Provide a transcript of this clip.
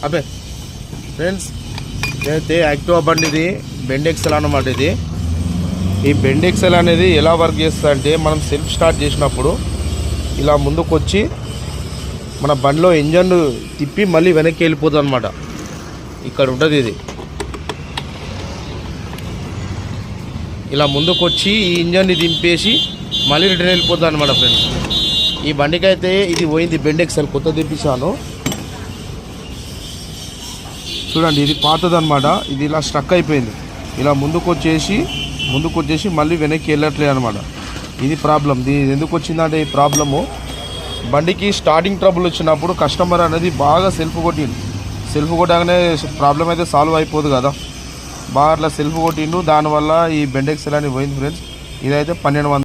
అబ్బే ఫ్రెండ్స్, అయితే యాక్టివా బండిది బెండ్ ఎక్సెల్ అన్నమాట. ఇది ఈ బెండ్ ఎక్సెల్ అనేది ఎలా వర్క్ చేస్తుంది అంటే, మనం సెల్ఫ్ స్టార్ట్ చేసినప్పుడు ఇలా ముందుకు వచ్చి మన బండిలో ఇంజన్ తిప్పి మళ్ళీ వెనక్కి వెళ్ళిపోతుంది అనమాట. ఇక్కడ ఉంటుంది ఇది. ఇలా ముందుకు వచ్చి ఈ ఇంజన్ని దింపేసి మళ్ళీ రిటర్న్ వెళ్ళిపోతుంది అనమాట ఫ్రెండ్స్. ఈ బండికి అయితే ఇది పోయింది బెండ్ ఎక్సెల్, కొత్త తెప్పించాను. చూడండి, ఇది పాతది అనమాట. ఇది ఇలా స్ట్రక్ అయిపోయింది. ఇలా ముందుకు వచ్చేసి మళ్ళీ వెనక్కి వెళ్ళట్లేదు అనమాట. ఇది ప్రాబ్లం. ఇది ఎందుకు వచ్చిందంటే, ఈ ప్రాబ్లము బండికి స్టార్టింగ్ ట్రబుల్ వచ్చినప్పుడు కస్టమర్ అనేది బాగా సెల్ఫ్ కొట్టగానే ప్రాబ్లం అయితే సాల్వ్ అయిపోదు కదా. బాగా అట్లా సెల్ఫ్ కొట్టిండు, దానివల్ల ఈ బెండ్ ఎక్సెల్ అని పోయింది ఫ్రెండ్స్. ఇదైతే 1200.